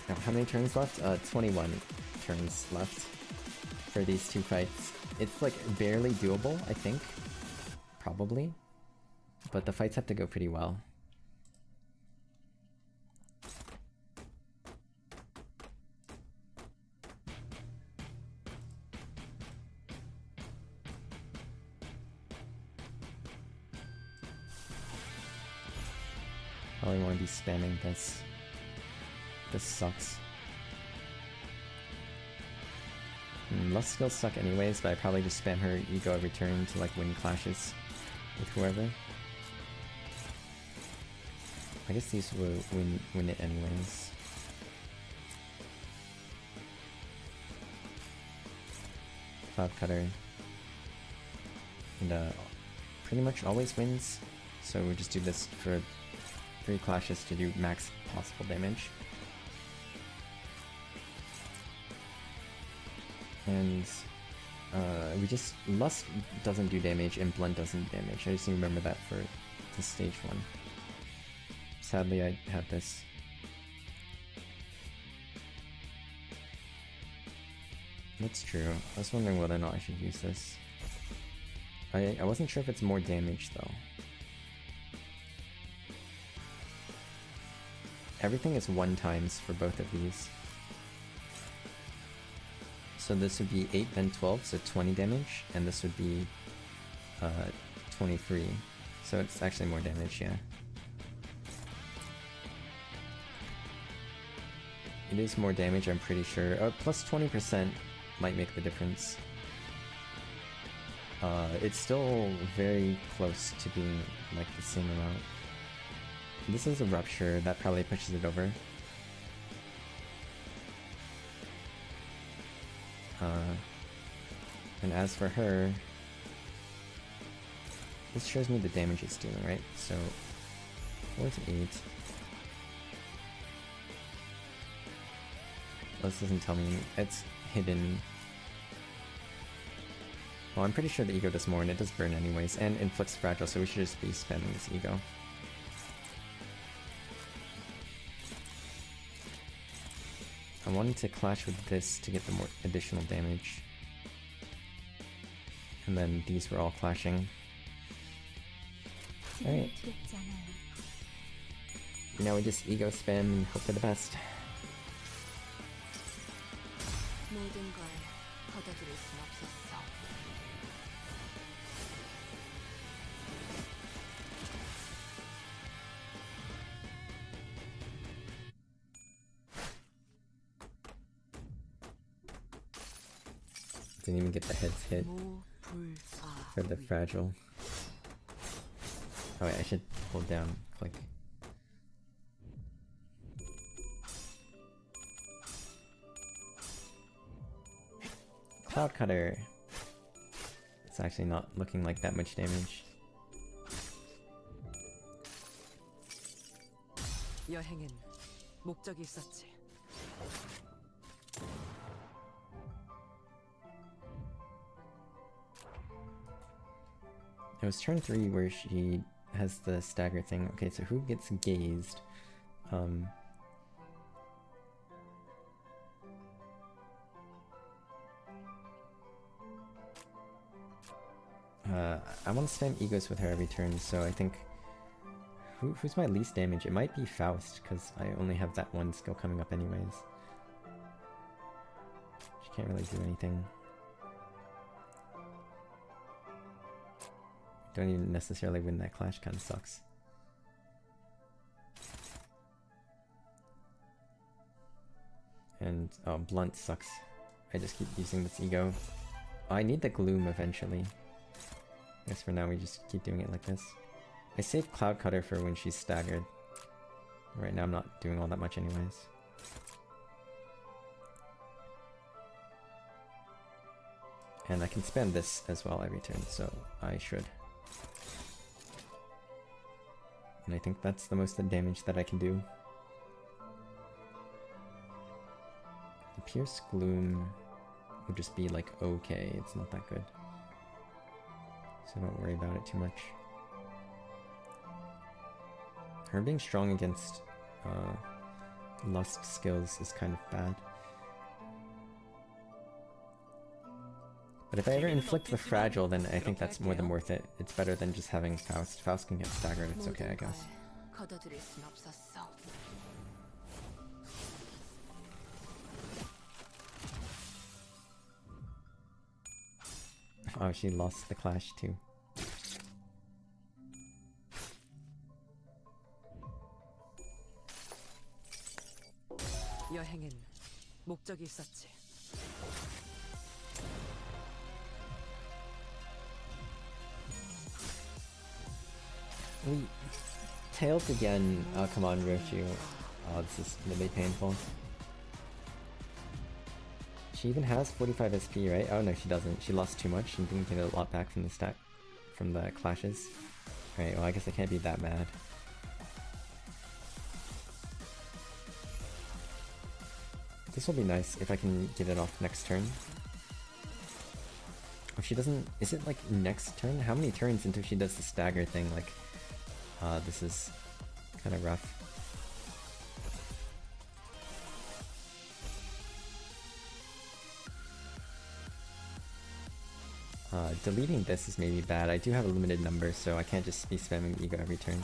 Now, how many turns left? 21 turns left for these two fights. It's like barely doable, I think. Probably. But the fights have to go pretty well. Probably want to be spamming this. This sucks. Lust skills suck anyways, but I probably just spam her ego every turn to like win clashes with whoever. I guess these will win it anyways. Cloud Cutter. And pretty much always wins. So we just do this for 3 clashes to do max possible damage. And we just... Lust doesn't do damage and Blunt doesn't do damage. I just need to remember that for the stage 1. Sadly, I had this. That's true. I was wondering whether or not I should use this. I wasn't sure if it's more damage though. Everything is 1 times for both of these. So this would be 8 then 12, so 20 damage, and this would be 23. So it's actually more damage, yeah. It is more damage, I'm pretty sure. Plus 20% might make the difference. It's still very close to being like the same amount. This is a rupture, that probably pushes it over. And as for her, this shows me the damage it's doing, right? So 4 to 8. This doesn't tell me, it's hidden. Well, I'm pretty sure the ego does more, and it does burn anyways, and inflicts fragile, so we should just be spamming this ego. I wanted to clash with this to get the more additional damage. And then these were all clashing. Alright. Now we just ego spam and hope for the best. Didn't even get the heads hit for the fragile. Oh wait, I should hold down, click. Cloud Cutter! It's actually not looking like that much damage. 여행엔 목적이 있었지. It was turn 3 where she has the stagger thing. Okay, so who gets gazed? I want to spam egos with her every turn, so I think... Who's my least damage? It might be Faust, because I only have that one skill coming up anyways. She can't really do anything. Don't even necessarily win that clash, kinda sucks. And, oh, Blunt sucks. I just keep using this ego. Oh, I need the Gloom eventually. I guess for now we just keep doing it like this. I saved Cloud Cutter for when she's staggered. Right now I'm not doing all that much anyways. And I can spam this as well every turn, so I should. And I think that's the most damage that I can do. The Pierce Gloom would just be like okay, it's not that good. So don't worry about it too much. Her being strong against Lust skills is kind of bad. But if I ever inflict the fragile, then I think that's more than worth it. It's better than just having Faust. Faust can get staggered, it's okay, I guess. 거둬들일 순 없었어. Oh, she lost the clash too. 여행엔 목적이 있었지. We tailed again. Oh, come on, Roshu. Oh, this is really painful. She even has 45 SP, right? Oh no, she doesn't. She lost too much and didn't get a lot back from the stack, from the clashes. Alright, well I guess I can't be that mad. This will be nice if I can get it off next turn. Oh, she doesn't... Is it like next turn? How many turns until she does the stagger thing? Like, this is kind of rough. Deleting this is maybe bad. I do have a limited number, so I can't just be spamming Ego every turn.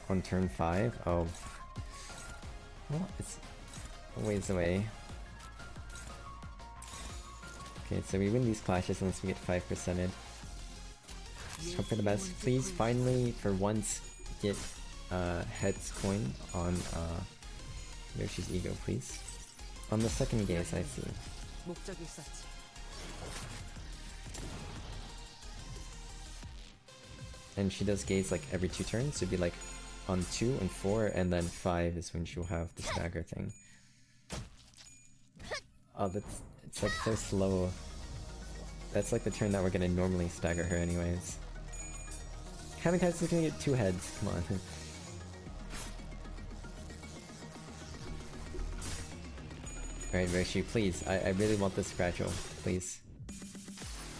On turn 5? Oh. Well, it's a ways away. Okay, so we win these clashes unless we get 5%ed. Just hope for the best. Please finally, for once, get heads coin on Yoshi's Ego, please. On the second gaze, I see. 목적이 있었지. And she does gaze like every 2 turns, so it'd be like on 2 and 4, and then 5 is when she'll have the stagger thing. Oh, it's like so slow. That's like the turn that we're gonna normally stagger her anyways. How many times is gonna get 2 heads? Come on. Alright, Rishi, please. I really want this fragile. Please.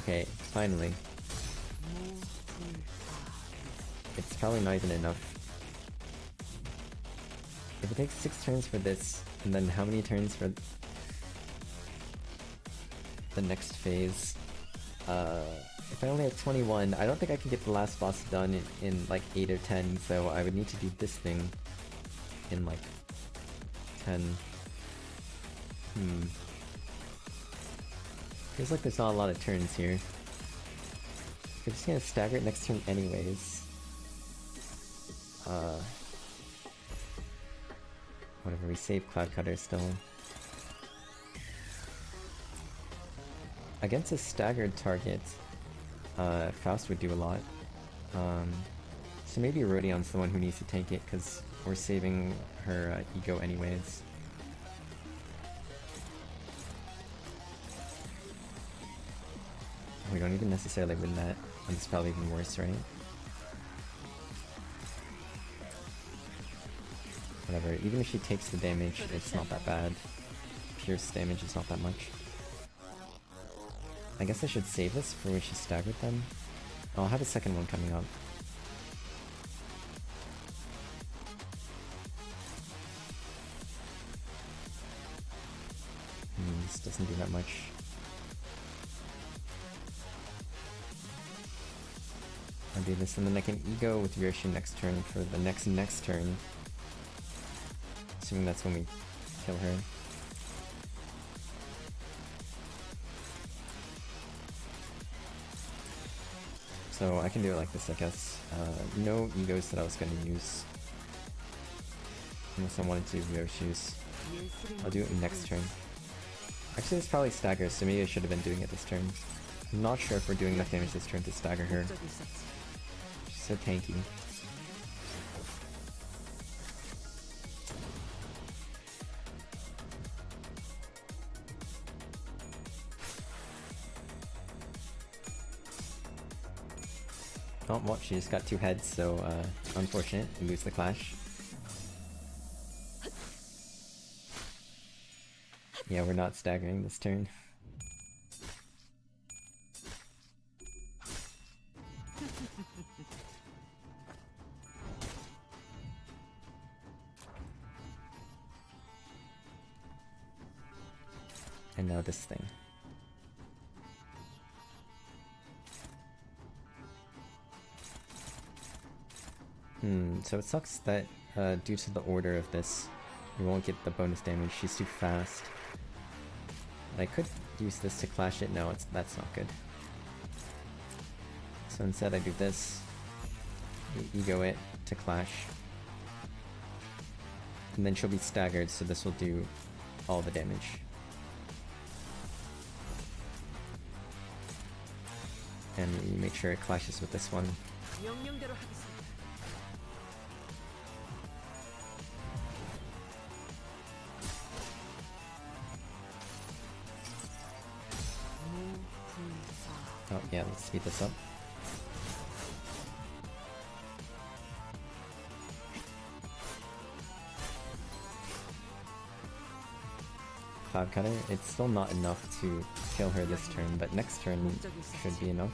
Okay, finally. It's probably not even enough. If it takes 6 turns for this, and then how many turns for the next phase? If I only have 21, I don't think I can get the last boss done in like 8 or 10, so I would need to do this thing in like 10. Feels like there's not a lot of turns here. We're just gonna stagger it next turn anyways. Whatever, we save Cloud Cutter still. Against a staggered target, Faust would do a lot. So maybe Rodion's the one who needs to take it, because we're saving her Ego anyways. We don't even necessarily win that, and it's probably even worse, right? Whatever, even if she takes the damage, it's not that bad. Pierce damage is not that much. I guess I should save this for when she's staggered then. I'll have a second one coming up. This doesn't do that much. I'll do this and then I can Ego with Yoshi next turn for the next turn. Assuming that's when we kill her. So I can do it like this, I guess. No Egos that I was gonna use. Unless I wanted to do Yoshi's. I'll do it next turn. Actually, it's probably stagger, so maybe I should have been doing it this turn. I'm not sure if we're doing enough damage this turn to stagger her. She's so tanky. Oh, well, she just got 2 heads, so unfortunate. We lose the clash. Yeah, we're not staggering this turn. And now this thing. So it sucks that due to the order of this, we won't get the bonus damage. She's too fast. I could use this to clash it. No, that's not good. So instead I do this. Ego it to clash. And then she'll be staggered, so this will do all the damage. And you make sure it clashes with this one. 명령대로 하겠습니다. Oh yeah, let's speed this up. Cloud Cutter, it's still not enough to kill her this turn, but next turn should be enough.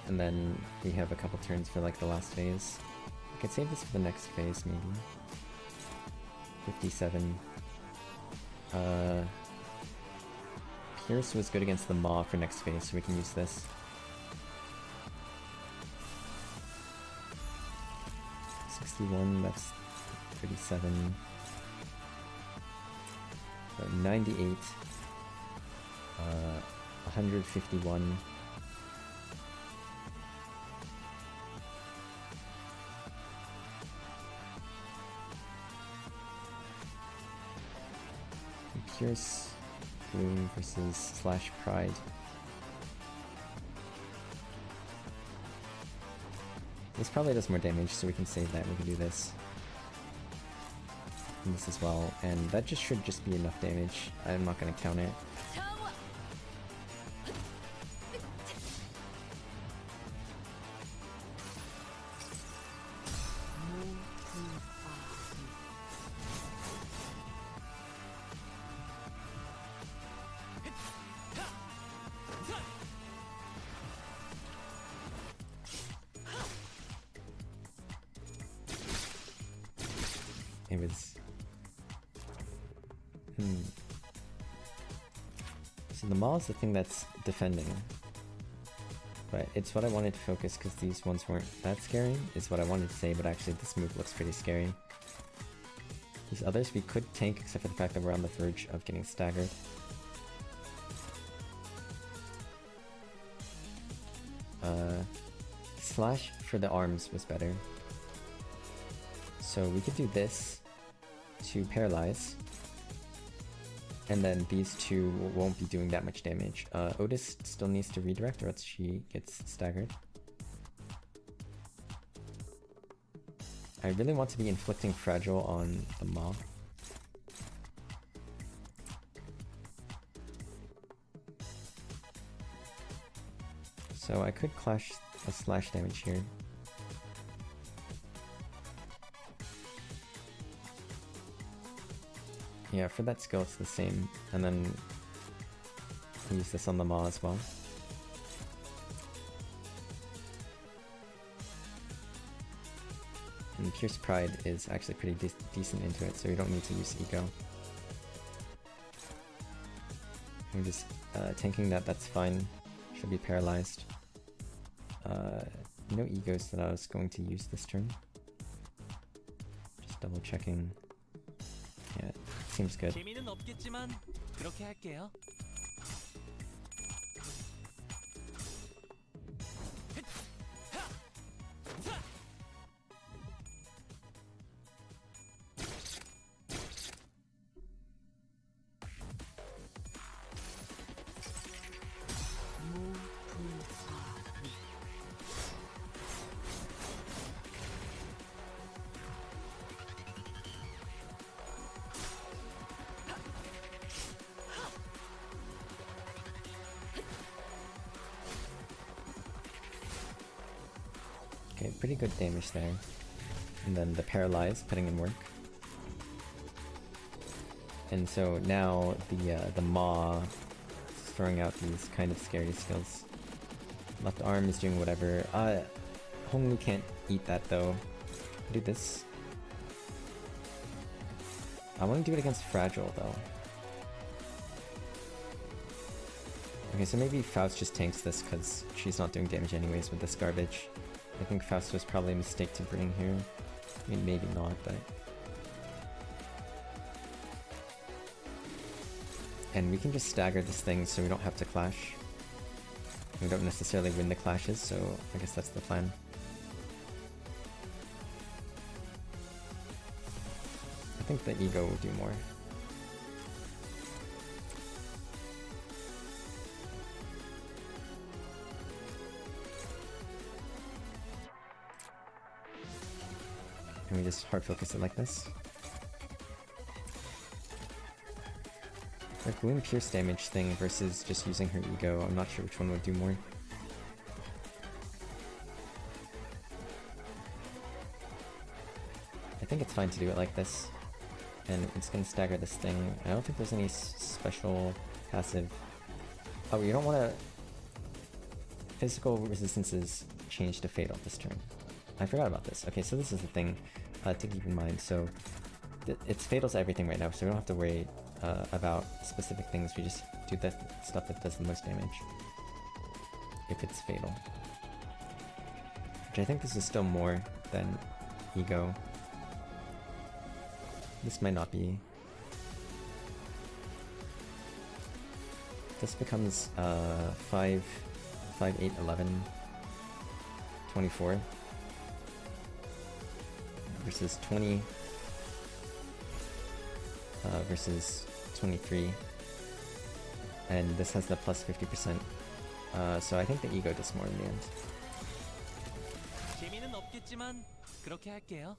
And then we have a couple turns for like the last phase. I could save this for the next phase maybe. 57. Pierce was good against the Maw for next phase, so we can use this. 61, that's 37. 98. 151. Pierce, Bloom versus Slash Pride. This probably does more damage, so we can save that. We can do this. And this as well. And that just should just be enough damage. I'm not going to count it. It was... So the Maw is the thing that's defending. But it's what I wanted to focus because these ones weren't that scary, is what I wanted to say, but actually this move looks pretty scary. These others we could tank except for the fact that we're on the verge of getting staggered. Slash for the arms was better. So we could do this to paralyze, and then these two won't be doing that much damage. Otis still needs to redirect or else she gets staggered. I really want to be inflicting Fragile on the Maw. So I could clash a slash damage here. Yeah, for that skill it's the same, and then use this on the Maw as well. And Pierce Pride is actually pretty decent into it, so we don't need to use Ego. I'm just tanking that, that's fine. Should be paralyzed. No Egos that I was going to use this turn. Just double checking. Yeah, seems good. 재미는 없겠지만 그렇게 할게요. Okay, pretty good damage there. And then the Paralyze, putting in work. And so now the Maw is throwing out these kind of scary skills. Left arm is doing whatever. Hongli can't eat that though. Do this. I want to do it against Fragile though. Okay, so maybe Faust just tanks this because she's not doing damage anyways with this garbage. I think Faust was probably a mistake to bring here. I mean, maybe not, but... And we can just stagger this thing so we don't have to clash. We don't necessarily win the clashes, so I guess that's the plan. I think the ego will do more. And we just hard focus it like this. The Gloom Pierce damage thing versus just using her ego, I'm not sure which one would do more. I think it's fine to do it like this. And it's gonna stagger this thing. I don't think there's any special passive. Oh, you don't want to... Physical resistances change to fatal this turn. I forgot about this. Okay, so this is the thing to keep in mind. So it's fatal to everything right now, so we don't have to worry about specific things. We just do the stuff that does the most damage if it's fatal. Which I think this is still more than ego. This might not be. This becomes 5, 8, 11, 24 versus 20 versus 23, and this has the plus 50%. So I think the ego does more in the end. 재미는 없겠지만 그렇게 할게요.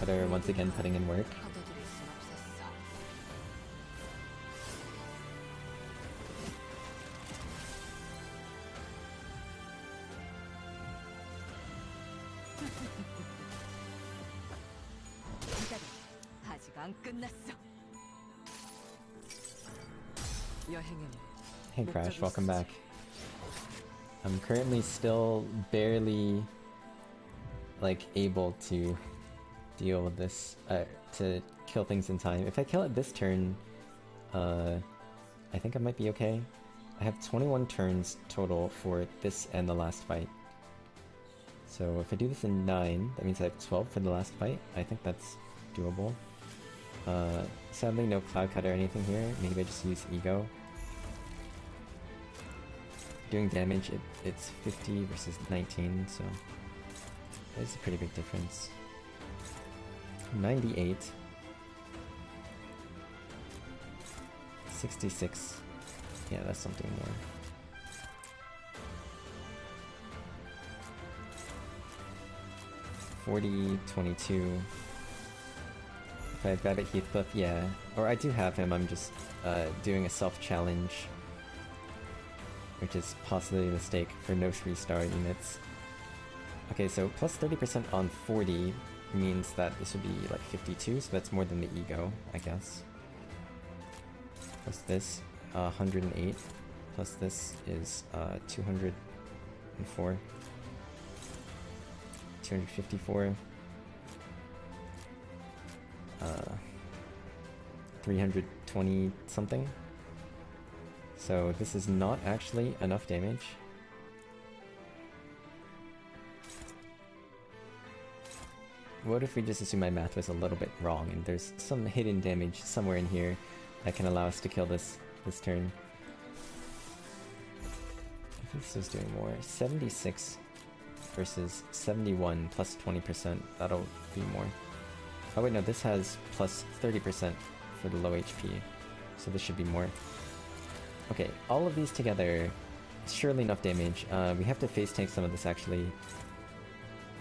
Cutter once again putting in work. 거둬들일 순 없었어. 기다려. 아직 안 끝났어. 여행은 Hey Crash, welcome back. I'm currently still barely like able to deal with this, to kill things in time. If I kill it this turn, I think I might be okay. I have 21 turns total for this and the last fight. So if I do this in 9, that means I have 12 for the last fight. I think that's doable. Sadly no Cloud Cut or anything here. Maybe I just use Ego. Doing damage, it's 50 versus 19, so that's a pretty big difference. 98, 66, yeah, that's something more. $40, 22. If I have Rabbit Heathcliff, yeah. Or I do have him, I'm just doing a self-challenge, which is possibly a mistake for no 3-star units. Okay, so plus 30% on 40 means that this would be like 52, so that's more than the ego, I guess. Plus this, 108. Plus this is 204. 254. 320 something. So this is not actually enough damage. What if we just assume my math was a little bit wrong and there's some hidden damage somewhere in here that can allow us to kill this turn? I think this is doing more. 76 versus 71 plus 20%. That'll be more. Oh wait, no, this has plus 30% for the low HP. So this should be more. Okay, all of these together, surely enough damage. We have to face tank some of this actually.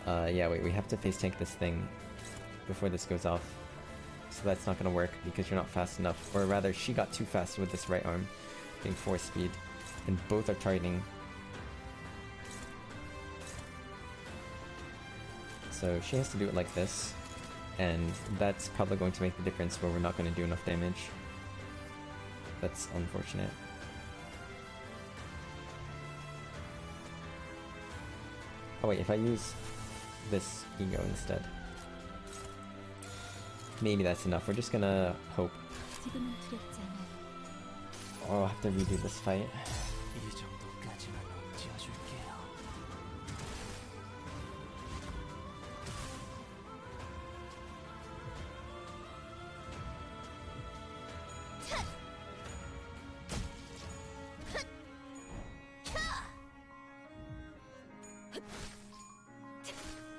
Yeah, wait, we have to face tank this thing before this goes off. So that's not gonna work because you're not fast enough. Or rather, she got too fast with this right arm, getting 4 speed. And both are targeting. So she has to do it like this. and that's probably going to make the difference where we're not going to do enough damage. That's unfortunate. Oh wait, if I use this ego instead, maybe that's enough. We're just gonna hope. 지금은 두렵지 않아요. Oh, I'll have to redo this fight. 이 정도까지만 얹어줄게요.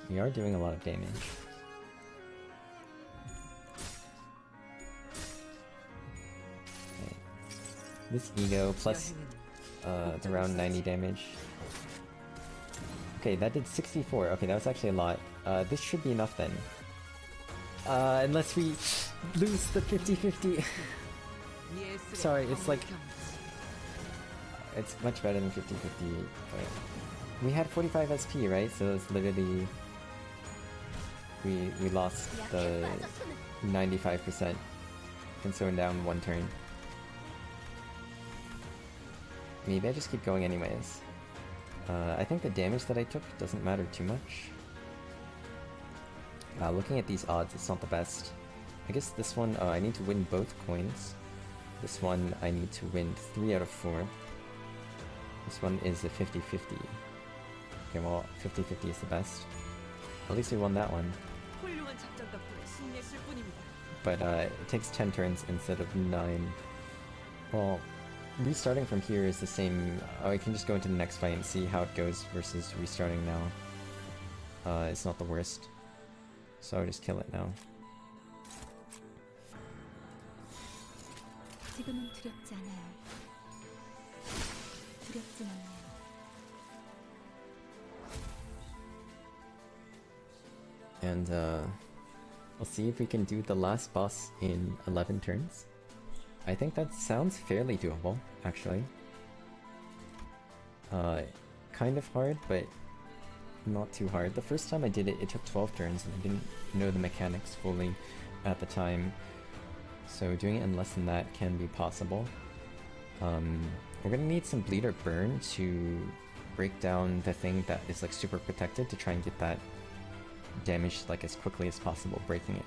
We are doing a lot of damage. Okay. This ego plus around 90 damage. Okay, that did 64. Okay, that was actually a lot. This should be enough then. Unless we lose the 50-50. Sorry, it's like... It's much better than 50-50. But we had 45 SP, right? So it's literally... We lost the 95% and so down one turn. Maybe I just keep going anyways. I think the damage that I took doesn't matter too much. Looking at these odds, it's not the best. I guess this one, I need to win both coins. This one, I need to win 3 out of 4. This one is a 50-50. Okay, well, 50-50 is the best. At least we won that one. 훌륭한 작전 덕분에 승리했을 뿐입니다. But it takes 10 turns instead of 9. Well, restarting from here is the same. I can just go into the next fight and see how it goes versus restarting now. It's not the worst. So I'll just kill it now. 지금은 두렵지 않아요. 두렵진 않아요. And we'll see if we can do the last boss in 11 turns. I think that sounds fairly doable, actually. Kind of hard, but not too hard. The first time I did it, it took 12 turns, and I didn't know the mechanics fully at the time. So doing it in less than that can be possible. We're gonna need some bleed or burn to break down the thing that is like super protected to try and get that damage like as quickly as possible, breaking it.